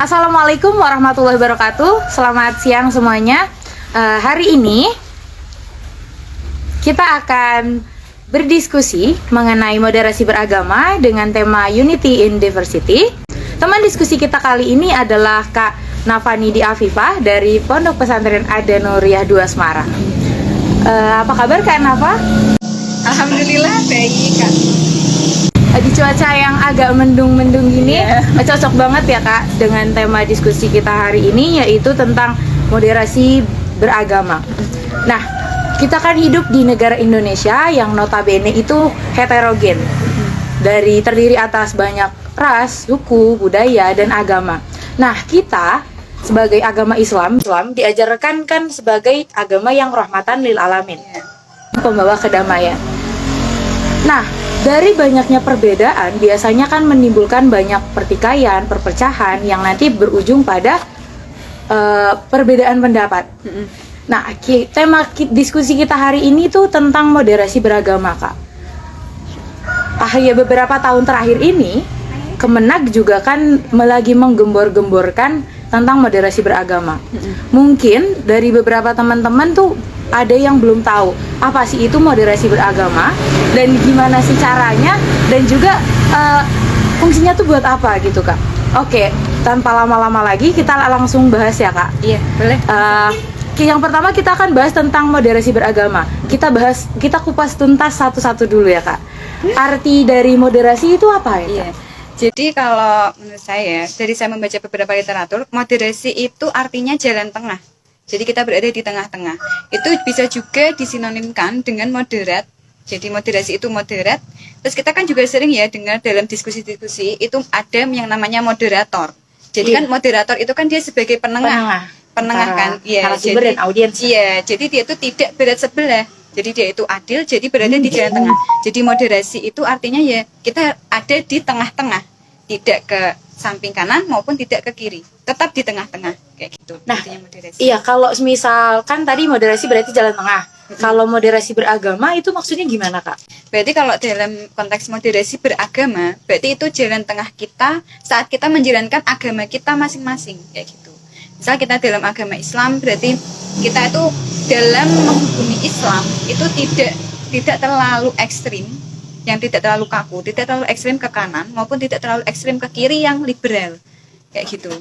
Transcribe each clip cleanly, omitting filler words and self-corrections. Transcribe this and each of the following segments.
Assalamualaikum warahmatullahi wabarakatuh. Selamat siang semuanya. Hari ini kita akan berdiskusi mengenai moderasi beragama dengan tema Unity in Diversity. Teman diskusi kita kali ini adalah Kak Nafani Afifah dari Pondok Pesantren Ad-Nuriyah 2 Semarang. Apa kabar Kak Nafa? Alhamdulillah baik Kak. Di cuaca yang agak mendung-mendung gini, cocok banget ya Kak dengan tema diskusi kita hari ini, yaitu tentang moderasi beragama. Nah, kita kan hidup di negara Indonesia yang notabene itu heterogen, terdiri atas banyak ras, suku, budaya, dan agama. Nah, kita sebagai agama Islam diajarkan kan sebagai agama yang rahmatan lil alamin, pembawa kedamaian. Nah, dari banyaknya perbedaan biasanya kan menimbulkan banyak pertikaian, perpecahan yang nanti berujung pada perbedaan pendapat. Nah, tema diskusi kita hari ini tuh tentang moderasi beragama, Kak. Ya beberapa tahun terakhir ini, Kemenag juga kan lagi menggembor-gemborkan tentang moderasi beragama. Mungkin dari beberapa teman-teman tuh ada yang belum tahu apa sih itu moderasi beragama dan gimana sih caranya dan juga fungsinya tuh buat apa gitu Kak. Oke, tanpa lama-lama lagi kita langsung bahas ya Kak. Iya, boleh. Yang pertama kita akan bahas tentang moderasi beragama. Kita kupas tuntas satu-satu dulu ya Kak. Arti dari moderasi itu apa ya Kak? Iya. Jadi kalau menurut saya, dari saya membaca beberapa literatur, moderasi itu artinya jalan tengah. Jadi kita berada di tengah-tengah. Itu bisa juga disinonimkan dengan moderat. Jadi moderasi itu moderat. Terus kita kan juga sering ya dengar dalam diskusi-diskusi itu ada yang namanya moderator. Jadi kan moderator itu kan dia sebagai penengah kan. Iya. Jadi audiens. Iya. Jadi dia itu tidak berat sebelah. Jadi dia itu adil. Jadi berada di jalan tengah. Jadi moderasi itu artinya ya kita ada di tengah-tengah, tidak ke samping kanan maupun tidak ke kiri, tetap di tengah-tengah kayak gitu. Nah, moderasi. Iya, kalau misalkan tadi moderasi berarti jalan tengah. Kalau moderasi beragama itu maksudnya gimana Kak? Berarti kalau dalam konteks moderasi beragama, berarti itu jalan tengah kita saat kita menjalankan agama kita masing-masing kayak gitu. Misal kita dalam agama Islam, berarti kita itu dalam menghukumi Islam itu tidak terlalu ekstrim, yang tidak terlalu kaku, tidak terlalu ekstrim ke kanan maupun tidak terlalu ekstrim ke kiri yang liberal kayak gitu.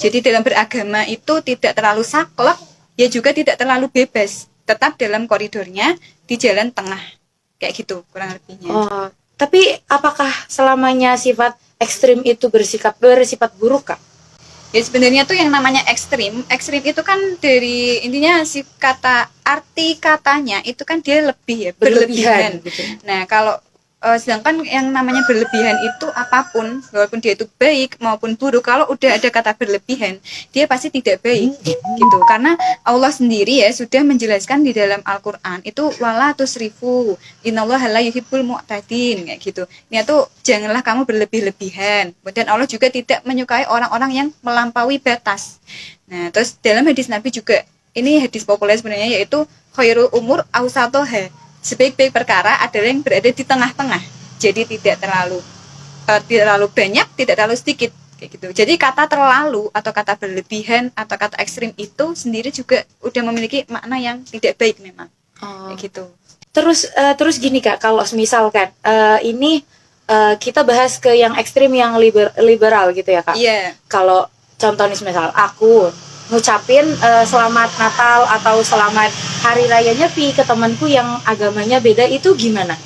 Jadi dalam beragama itu tidak terlalu saklek, ya juga tidak terlalu bebas, tetap dalam koridornya di jalan tengah kayak gitu kurang lebihnya. Oh, tapi apakah selamanya sifat ekstrim itu bersifat buruk Kak? Ya sebenarnya tuh yang namanya ekstrim itu kan dari intinya arti katanya itu kan dia lebih ya, berlebihan. Gitu. Nah, kalau sedangkan yang namanya berlebihan itu apapun, walaupun dia itu baik maupun buruk, kalau udah ada kata berlebihan, dia pasti tidak baik gitu. Karena Allah sendiri ya sudah menjelaskan di dalam Al-Qur'an itu wala tusrifu, innallaha la yuhibbul mu'tadin kayak gitu. Ini tuh janganlah kamu berlebih-lebihan. Dan Allah juga tidak menyukai orang-orang yang melampaui batas. Nah, terus dalam hadis Nabi juga, ini hadis populer sebenarnya, yaitu khairul umur awsatoha, sebaik-baik perkara adalah yang berada di tengah-tengah. Jadi tidak terlalu banyak, tidak terlalu sedikit kayak gitu. Jadi kata terlalu atau kata berlebihan atau kata ekstrim itu sendiri juga udah memiliki makna yang tidak baik memang. Kayak gitu. Terus gini Kak, kalau misalkan ini kita bahas ke yang ekstrim, yang liberal gitu ya Kak. Iya. Kalau contohnya misal aku ngucapin selamat Natal atau selamat Hari Raya Nyepi ke temanku yang agamanya beda, itu gimana?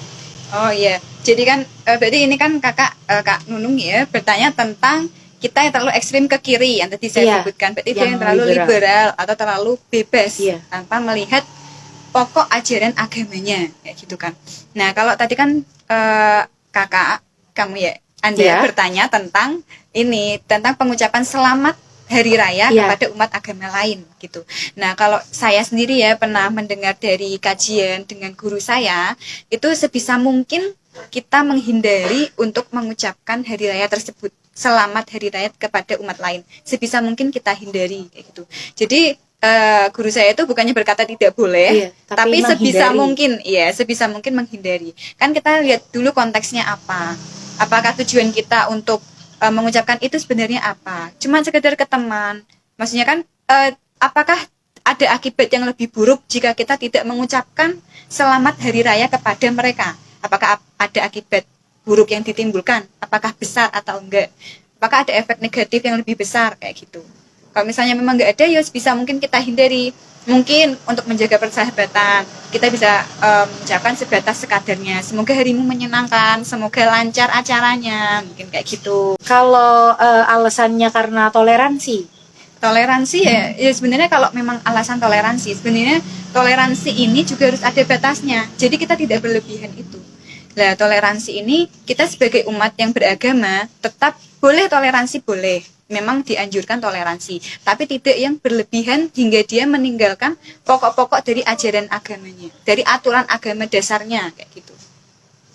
Oh iya, jadi kan berarti ini kan Kak Nunung ya bertanya tentang kita yang terlalu ekstrim ke kiri yang tadi saya sebutkan. Berarti yang terlalu liberal atau terlalu bebas tanpa melihat pokok ajaran agamanya kayak gitu kan. Nah, kalau tadi kan Kakak kamu ya Anda bertanya tentang pengucapan selamat Hari Raya kepada umat agama lain gitu. Nah, kalau saya sendiri ya pernah mendengar dari kajian dengan guru saya, itu sebisa mungkin kita menghindari untuk mengucapkan hari raya tersebut, selamat hari raya kepada umat lain. Sebisa mungkin kita hindari kayak gitu. Jadi guru saya itu bukannya berkata tidak boleh, tapi sebisa mungkin menghindari. Kan kita lihat dulu konteksnya apa. Apakah tujuan kita untuk mengucapkan itu sebenarnya apa. Cuma sekedar ke teman. Maksudnya kan apakah ada akibat yang lebih buruk jika kita tidak mengucapkan selamat hari raya kepada mereka? Apakah ada akibat buruk yang ditimbulkan? Apakah besar atau enggak? Apakah ada efek negatif yang lebih besar kayak gitu? Kalau misalnya memang enggak ada, ya bisa mungkin kita hindari. Mungkin untuk menjaga persahabatan, kita bisa mengucapkan sebatas sekadarnya. Semoga harimu menyenangkan, semoga lancar acaranya, mungkin kayak gitu. Kalau alasannya karena toleransi, Ya sebenarnya kalau memang alasan toleransi, sebenarnya toleransi ini juga harus ada batasnya. Jadi kita tidak berlebihan itu. Nah, toleransi ini kita sebagai umat yang beragama tetap boleh toleransi, boleh. Memang dianjurkan toleransi, tapi tidak yang berlebihan hingga dia meninggalkan pokok-pokok dari ajaran agamanya, dari aturan agama dasarnya kayak gitu.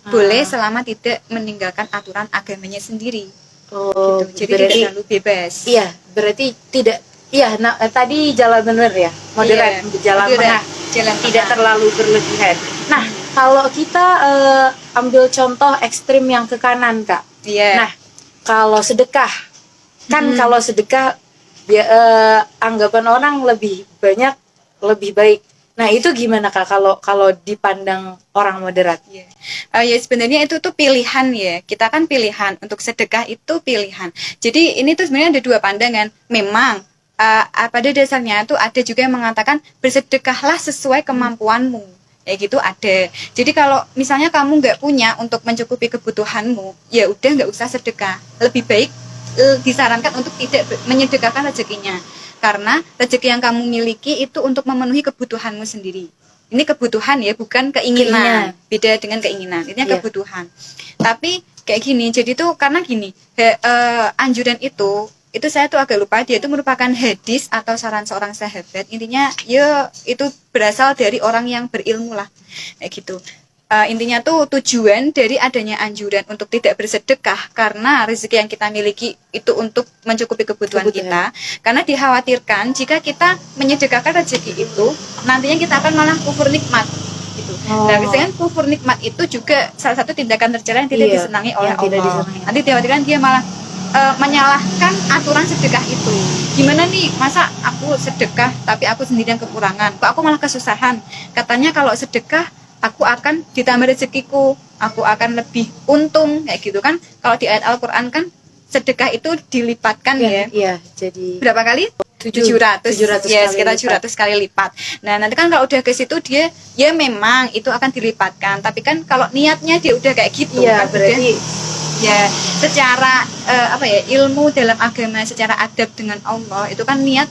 Boleh selama tidak meninggalkan aturan agamanya sendiri. Oh, gitu. Jadi berarti, tidak terlalu bebas. Iya, berarti tidak. Iya, nah, tadi jalan benar ya, moderat, jalan tengah, tidak terlalu berlebihan. Nah, kalau kita ambil contoh ekstrim yang ke kanan, Kak. Iya. Nah, kalau sedekah, kan kalau sedekah anggapan orang lebih banyak, lebih baik. Nah, itu gimana Kak kalau dipandang orang moderat? Ya sebenarnya itu tuh pilihan ya. Kita kan pilihan untuk sedekah itu pilihan. Jadi ini tuh sebenarnya ada dua pandangan. Memang pada dasarnya tuh ada juga yang mengatakan bersedekahlah sesuai kemampuanmu. Ya gitu ada. Jadi kalau misalnya kamu nggak punya untuk mencukupi kebutuhanmu, ya udah nggak usah sedekah. Lebih baik disarankan untuk tidak menyedekahkan rezekinya, karena rezeki yang kamu miliki itu untuk memenuhi kebutuhanmu sendiri. Ini kebutuhan ya, bukan keinginan. Beda dengan keinginan, ini kebutuhan. Tapi kayak gini, jadi tuh karena gini, anjuran itu saya tuh agak lupa, dia itu merupakan hadis atau saran seorang sahabat. Intinya ya itu berasal dari orang yang berilmu lah, kayak gitu. Intinya tuh tujuan dari adanya anjuran untuk tidak bersedekah karena rezeki yang kita miliki itu untuk mencukupi kebutuhan kita, karena dikhawatirkan jika kita menyedekahkan rezeki itu nantinya kita akan malah kufur nikmat gitu. Nah, misalkan kufur nikmat itu juga salah satu tindakan tercela yang tidak disenangi oleh Allah. Nanti dikhawatirkan dia malah menyalahkan aturan sedekah itu. Gimana nih, masa aku sedekah tapi aku sendirian kekurangan, kok aku malah kesusahan? Katanya kalau sedekah aku akan ditambah rezekiku, aku akan lebih untung kayak gitu kan. Kalau di ayat Al-Qur'an kan sedekah itu dilipatkan ya. Iya, jadi berapa kali? 700 ya, sekitar 700 kali lipat. Nah, nanti kan kalau udah ke situ dia ya memang itu akan dilipatkan, tapi kan kalau niatnya dia udah kayak gitu kan berarti ya secara ilmu dalam agama, secara adab dengan Allah itu kan niat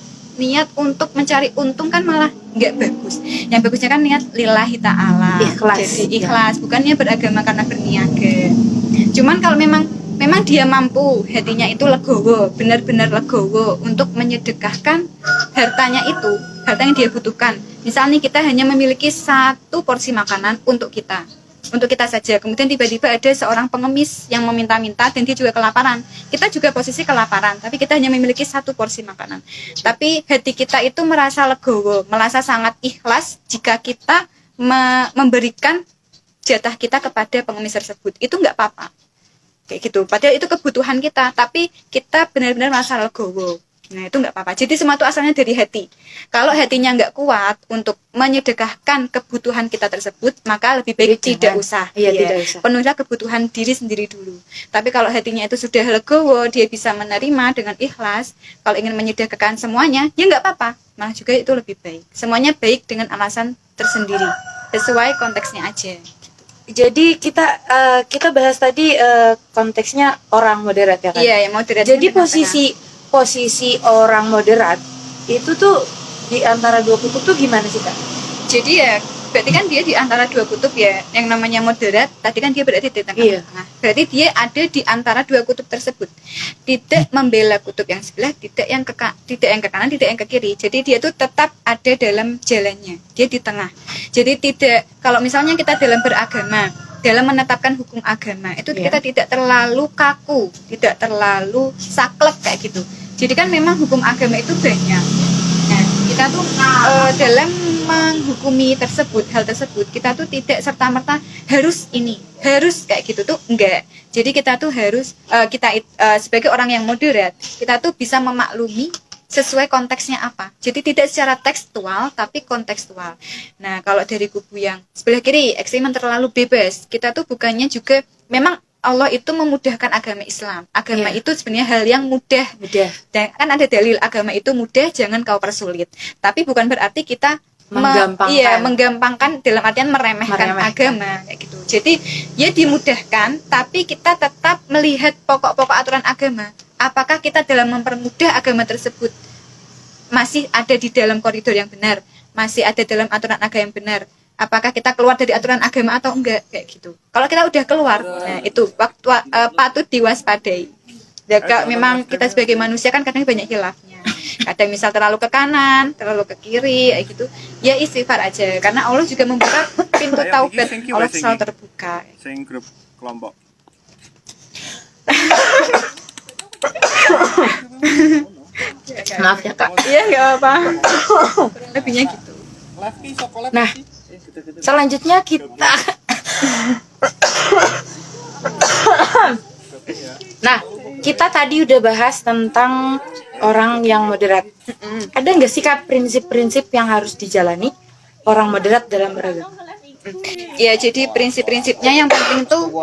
untuk mencari untung kan malah nggak bagus. Yang bagusnya kan niat lillahi ta'ala, jadi ikhlas, bukannya beragama karena berniaga. Cuman kalau memang dia mampu, hatinya itu legowo, benar-benar legowo untuk menyedekahkan hartanya itu, harta yang dia butuhkan. Misalnya kita hanya memiliki satu porsi makanan untuk kita saja, kemudian tiba-tiba ada seorang pengemis yang meminta-minta dan dia juga kelaparan, kita juga posisi kelaparan, tapi kita hanya memiliki satu porsi makanan, tapi hati kita itu merasa legowo, merasa sangat ikhlas jika kita memberikan jatah kita kepada pengemis tersebut, itu nggak apa-apa kayak gitu, padahal itu kebutuhan kita, tapi kita benar-benar merasa legowo. Nah, itu nggak apa-apa. Jadi semua itu asalnya dari hati. Kalau hatinya nggak kuat untuk menyedekahkan kebutuhan kita tersebut, maka lebih baik tidak usah. Tidak usah. Penuhilah kebutuhan diri sendiri dulu. Tapi kalau hatinya itu sudah legowo, dia bisa menerima dengan ikhlas. Kalau ingin menyedekahkan semuanya, ya nggak apa-apa. Malah juga itu lebih baik. Semuanya baik dengan alasan tersendiri, sesuai konteksnya aja. Jadi kita bahas tadi konteksnya orang moderat ya kan? Iya, yang moderat. Jadi posisi orang moderat itu tuh di antara dua kutub tuh gimana sih Kak? Jadi ya berarti kan dia di antara dua kutub ya. Yang namanya moderat tadi kan dia berarti di tengah-tengah. Berarti dia ada di antara dua kutub tersebut. Tidak membela kutub yang sebelah, tidak yang ke kanan, tidak yang ke kiri. Jadi dia tuh tetap ada dalam jalannya. Dia di tengah. Jadi tidak, kalau misalnya kita dalam beragama, dalam menetapkan hukum agama itu kita tidak terlalu kaku, tidak terlalu saklek kayak gitu. Jadi kan memang hukum agama itu banyak. Nah, kita tuh dalam menghukumi hal tersebut, kita tuh tidak serta-merta harus ini, harus kayak gitu tuh enggak. Jadi kita tuh harus sebagai orang yang moderat, kita tuh bisa memaklumi sesuai konteksnya apa. Jadi tidak secara tekstual tapi kontekstual. Nah, kalau dari kubu yang sebelah kiri ekstrim yang terlalu bebas, kita tuh bukannya juga memang Allah itu memudahkan agama Islam. Agama itu sebenarnya hal yang mudah. Dan kan ada dalil agama itu mudah, jangan kau persulit. Tapi bukan berarti kita menggampangkan dalam artian meremehkan agama kayak gitu. Jadi ya dimudahkan, tapi kita tetap melihat pokok-pokok aturan agama. Apakah kita dalam mempermudah agama tersebut masih ada di dalam koridor yang benar, masih ada dalam aturan agama yang benar? Apakah kita keluar dari aturan agama atau enggak kayak gitu? Kalau kita udah keluar, nah itu patut diwaspadai. Jika memang kita sebagai manusia kan kadang banyak khilafnya. Kadang misal terlalu ke kanan, terlalu ke kiri, kayak gitu. Ya istighfar aja, karena Allah juga membuka pintu taubat. Allah selalu terbuka. Sing grup kelompok. Maaf ya Kak. Iya nggak apa. Lebihnya gitu. Nah, selanjutnya kita Nah, kita tadi udah bahas tentang orang yang moderat. Ada nggak sih Kak prinsip-prinsip yang harus dijalani orang moderat dalam beragama? Ya, jadi prinsip-prinsipnya yang penting tuh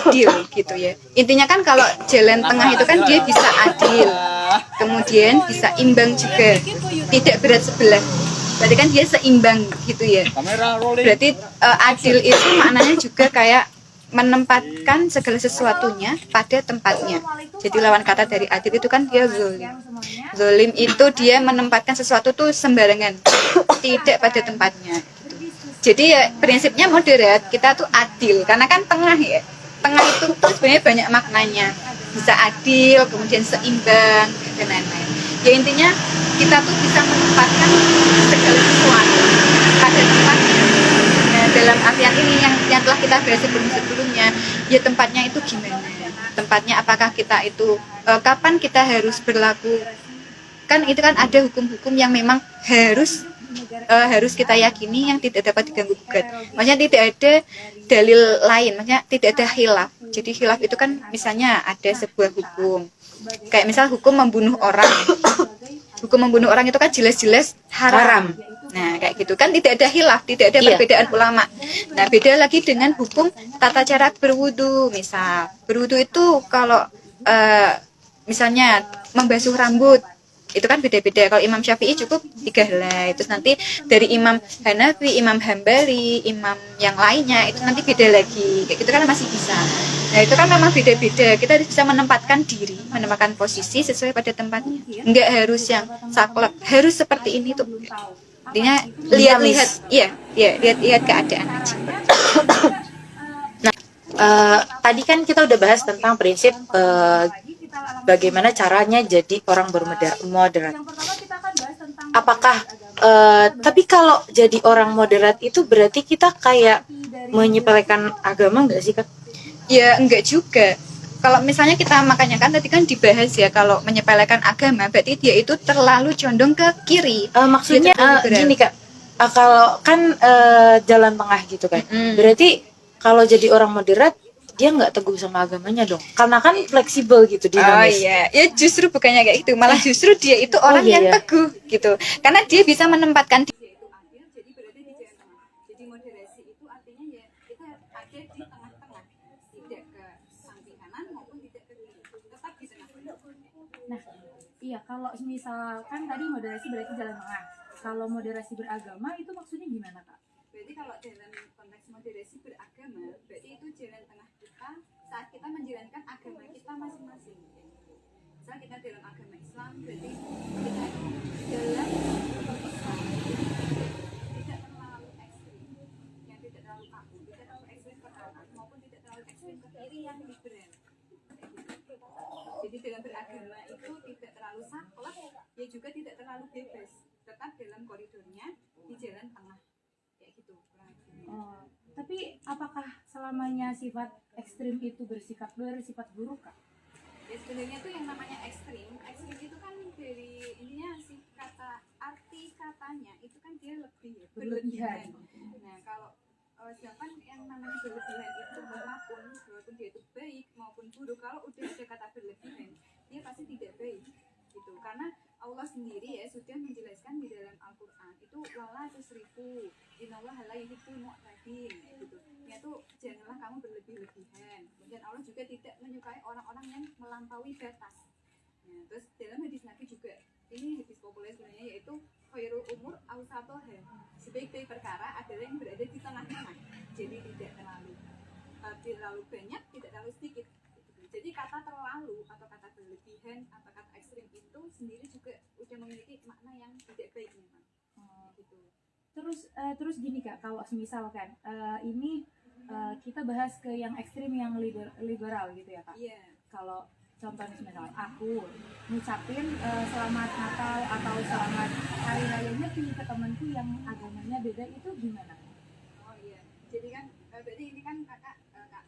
adil gitu ya. Intinya kan kalau jalan tengah itu kan dia bisa adil, kemudian bisa imbang juga, tidak berat sebelah. Berarti kan dia seimbang gitu ya. Berarti adil itu maknanya juga kayak menempatkan segala sesuatunya pada tempatnya. Jadi lawan kata dari adil itu kan dia zolim. Zolim itu dia menempatkan sesuatu tuh sembarangan, tidak pada tempatnya. Jadi ya prinsipnya moderat, kita tuh adil, karena kan tengah ya. Tengah itu tuh sebenarnya banyak maknanya. Bisa adil, kemudian seimbang, dan lain-lain. Ya intinya kita tuh bisa menempatkan segala sesuatu pada tempatnya. Nah, dalam artian ini yang telah kita bahas sebelumnya, ya tempatnya itu gimana? Tempatnya apakah kita itu kapan kita harus berlaku? Kan itu kan ada hukum-hukum yang memang harus kita yakini yang tidak dapat diganggu gugat. Maksudnya tidak ada dalil lain, maksudnya tidak ada khilaf. Jadi khilaf itu kan misalnya ada sebuah hukum, kayak misal hukum membunuh orang. Hukum membunuh orang itu kan jelas-jelas haram. Nah, kayak gitu kan tidak ada khilaf, tidak ada perbedaan ulama. Nah, beda lagi dengan hukum tata cara berwudu. Misal berwudu itu kalau misalnya membasuh rambut, itu kan beda-beda. Kalau Imam Syafi'i cukup 3 helai. Terus nanti dari Imam Hanafi, Imam Hambali, imam yang lainnya itu nanti beda lagi. Kayak gitu kan masih bisa. Nah, itu kan memang beda-beda. Kita bisa menempatkan diri, menempatkan posisi sesuai pada tempatnya. Enggak harus yang saklek, harus seperti ini tuh. Intinya lihat-lihat, lihat-lihat keadaan aja. Nah, tadi kan kita udah bahas tentang prinsip bagaimana caranya jadi orang moderat. Apakah tapi kalau jadi orang moderat itu berarti kita kayak menyepelekan agama nggak sih Kak? Ya enggak juga. Kalau misalnya kita makanya kan tadi kan dibahas ya, kalau menyepelekan agama berarti dia itu terlalu condong ke kiri. Maksudnya gini Kak, kalau kan jalan tengah gitu kan. Berarti kalau jadi orang moderat dia nggak teguh sama agamanya dong, karena kan fleksibel gitu, dinamis. Oh iya, ya justru bukannya kayak gitu, malah justru dia itu orang yang teguh gitu, karena dia bisa menempatkan dia itu adil, jadi berada di jalan tengah. Jadi moderasi itu artinya ya kita ada di tengah-tengah, tidak ke samping kanan maupun tidak ke kiri, tetap di tengah-tengah. Nah, iya, kalau misalkan tadi moderasi berarti jalan tengah. Kalau moderasi beragama itu maksudnya gimana Kak? Berarti kalau dalam konteks moderasi beragama, berarti itu jalan tengah kita saat kita menjalankan agama kita masing-masing. Misal kita dalam agama Islam, berarti kita dalam Islam tidak terlalu ekstrim, yang tidak terlalu kaku, tidak terlalu ekstrim ke kanan maupun tidak terlalu ekstrim ke kiri yang liberal. Jadi dalam beragama itu tidak terlalu saklek, ya juga tidak terlalu bebas, tetap dalam koridornya di jalan tengah. Tapi apakah selamanya sifat ekstrim itu bersifat buruk Kak? Ya sebenarnya tuh yang namanya ekstrim itu kan dari intinya arti katanya itu kan dia lebih berlebihan. Nah, kalau sedangkan yang namanya berlebihan itu walaupun dia itu baik maupun buruk, kalau udah ada kata berlebihan dia pasti tidak baik gitu. Karena Allah sendiri ya sudah menjelaskan di dalam Al-Qur'an itu wala tusrifu innallaha la yuhibbul mu'tadin gitu. Yaitu janganlah kamu berlebih-lebihan. Kemudian Allah juga tidak menyukai orang-orang yang melampaui batas. Nah, terus dalam hadis Nabi juga, ini hadis populer sebenarnya, yaitu khairul umur awsatoha, sebaik-baik perkara adalah yang berada di tengah-tengah, jadi tidak terlalu banyak, tidak terlalu sedikit. Jadi kata terlalu atau kata berlebihan atau kata ekstrim itu sendiri juga udah memiliki makna yang tidak baik memang. Gitu. Terus gini Kak, kalau misalkan ini kita bahas ke yang ekstrim yang liberal gitu ya Kak. Iya. Kalau contohnya misal aku ngucapin selamat Natal atau selamat Hari Raya Nyepi ke temanku yang agamanya beda, itu gimana? Oh iya. Jadi kan berarti ini kan Kak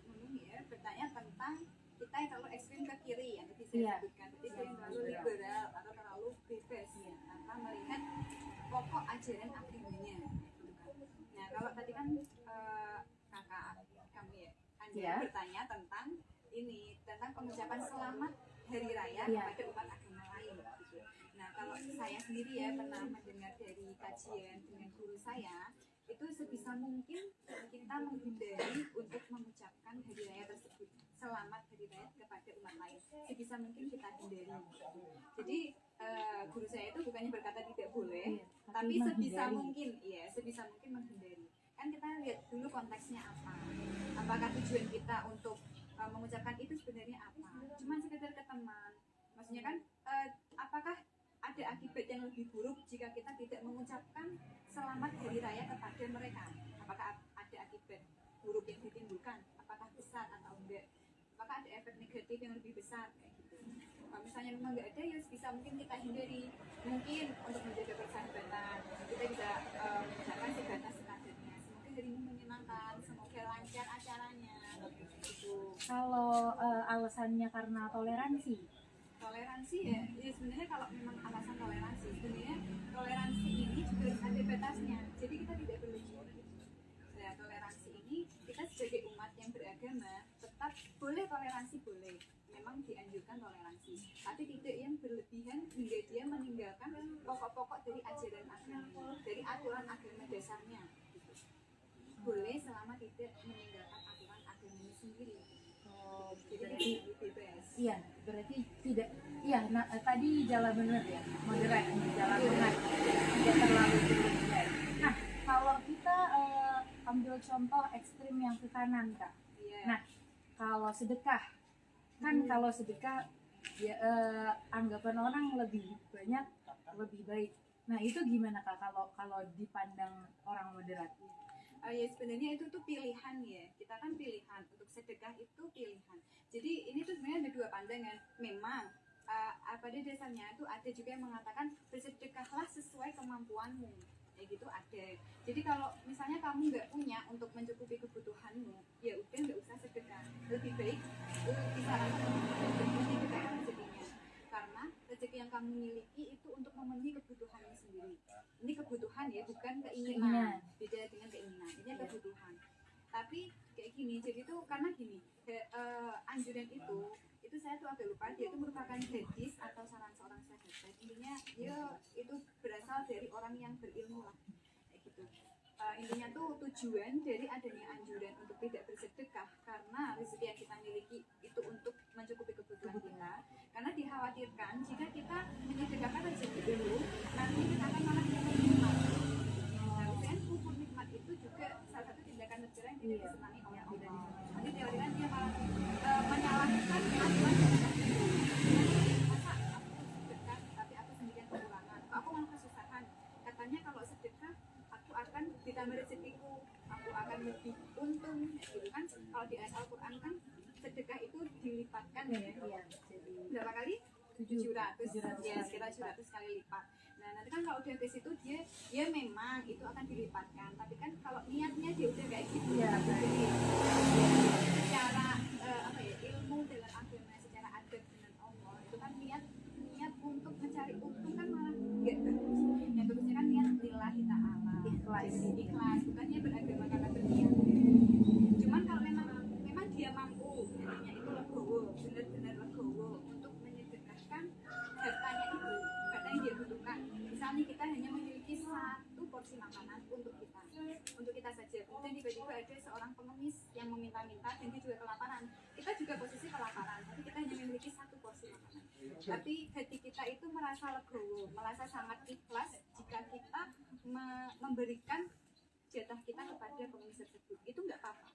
Nunung ya bertanya tentang kita yang terlalu ekstrim ke kiri yang tadi saya sebutkan. Jadi yang terlalu liberal atau terlalu bebas tanpa melihat pokok ajaran agamanya. Nah, kalau tadi kan kakak kami ya Anda bertanya tentang ini, tentang pengucapan selamat hari raya kepada umat agama lain gitu. Nah, kalau saya sendiri ya pernah mendengar dari kajian dengan guru saya, itu sebisa mungkin kita menghindari untuk mengucapkan hari raya tersebut, selamat hari raya kepada umat lain, sebisa mungkin kita hindari. Jadi guru saya itu bukannya berkata tidak boleh, tapi sebisa mungkin menghindari. Kan kita lihat dulu konteksnya apa, apakah tujuan kita untuk mengucapkan itu sebenarnya apa, cuma sekedar ke teman, maksudnya kan apakah ada akibat yang lebih buruk jika kita tidak mengucapkan selamat hari raya kepada mereka, apakah ada akibat buruk yang ditimbulkan, apakah besar atau enggak, apakah ada efek negatif yang lebih besar kayak gitu. Kalau misalnya memang nggak ada, ya sebisa mungkin kita hindari. Mungkin untuk menjaga persahabatan kita bisa mengucapkan sebatas sekadarnya, semoga harimu menyenangkan, semoga lancar acaranya gitu. Kalau alasannya karena toleransi Ya sebenarnya kalau memang alasan toleransi, sebenarnya toleransi ini juga ada batasnya, jadi kita tidak berlebihan. Nah, toleransi ini kita sebagai umat yang beragama tetap boleh toleransi, boleh, memang dianjurkan toleransi, tapi tidak yang berlebihan hingga dia meninggalkan pokok-pokok dari ajaran agama, dari aturan agama dasarnya gitu. Boleh selama tidak meninggalkan aturan agamanya sendiri. Jadi bebas. Iya, berarti tidak. Iya, nah, tadi jalan benar ya, moderat, jalan benar, tidak terlalu berlebihan. Nah, kalau kita ambil contoh ekstrim yang ke kanan Kak. Nah, kalau sedekah, kan kalau sedekah ya, anggapan orang lebih banyak, lebih baik. Nah, itu gimana Kak kalau dipandang orang moderat? Ya sebenarnya itu tuh pilihan ya, kita kan pilihan untuk sedekah itu pilihan. Jadi ini tuh sebenarnya ada dua pandangan. Memang pada dasarnya itu ada juga yang mengatakan bersedekahlah sesuai kemampuanmu, kayak gitu ada. Jadi kalau misalnya kamu nggak punya untuk mencukupi kebutuhanmu, ya udah nggak usah sedekah. Lebih baik disarankan untuk menyedekahkan rezekinya, karena rezeki yang kamu miliki itu untuk memenuhi kebutuhannya sendiri. Ini kebutuhan ya, bukan keinginan. Beda dengan keinginan, ini kebutuhan. Tapi kayak gini, jadi tuh karena gini, anjuran itu saya tuh agak lupa, dia itu merupakan hadis atau saran seorang sahabat. Intinya dia itu berasal dari orang yang berilmu lah, kayak gitu. Intinya tuh tujuan dari adanya anjuran untuk tidak bersedekah karena rezeki yang kita miliki itu untuk mencukupi kebutuhan kita, karena dikhawatirkan jika kita menyedekahkan rezeki dulu nanti kita akan malah nikmat. Nah, dan kufur nikmat itu juga salah satu tindakan negara yang tidak disenangi oleh Allah. Nanti teorikan dia malah menyalahkan aturan itu. Masa aku sedekah tapi aku sendirian kekurangan, aku malah kesusahan. Katanya kalau sedekah aku akan ditambah rezekiku, aku akan lebih untung, gitu kan? Kalau di ayat Al-Quran kan sedekah itu dilipatkan ya, jadi berapa kali? 700 ya, sekitar 700 kali lipat. Nah nanti kan kalau udah ke situ dia memang itu akan dilipatkan, tapi kan kalau niatnya dia udah kayak gitu ya, jadi secara ilmu dalam agama, secara adab dengan Allah itu kan niat untuk mencari untung kan malah enggak bagus. Yang bagusnya kan niat lillahi ta'ala. ikhlas, bukannya beragama karena berniat. Cuman kalau memang dia mampu, hatinya itu legowo, benar-benar legowo untuk menyedekahkan hartanya itu, karena yang dia butuhkan. Misalnya kita hanya memiliki satu porsi makanan untuk kita saja. Kemudian tiba-tiba ada seorang pengemis yang meminta-minta dan dia juga kelaparan. Kita juga posisi kelaparan, tapi kita hanya memiliki satu porsi makanan. Tapi hati kita itu merasa legowo, merasa sangat ikhlas jika kita memberikan jatah kita kepada pengemis tersebut. Itu nggak apa-apa.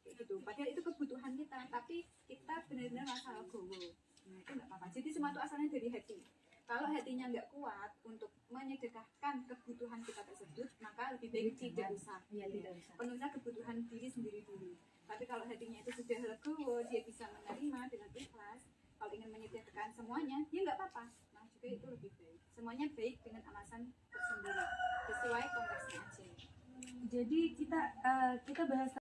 Kayak gitu. Padahal itu kebutuhan kita, tapi kita benar-benar merasa legowo. Nah, itu nggak apa-apa. Jadi semua itu asalnya dari hati. Kalau hatinya nggak kuat untuk menyedekahkan kebutuhan kita tersebut, maka lebih baik tidak usah. Penuhnya kebutuhan diri sendiri dulu. Tapi kalau hatinya itu sudah legowo, dia bisa menerima dengan ikhlas. Kalau ingin menyedekahkan semuanya, ya nggak apa-apa. Nah, juga itu lebih baik. Semuanya baik dengan alasan tersendiri, sesuai konteksnya aja. Jadi kita bahas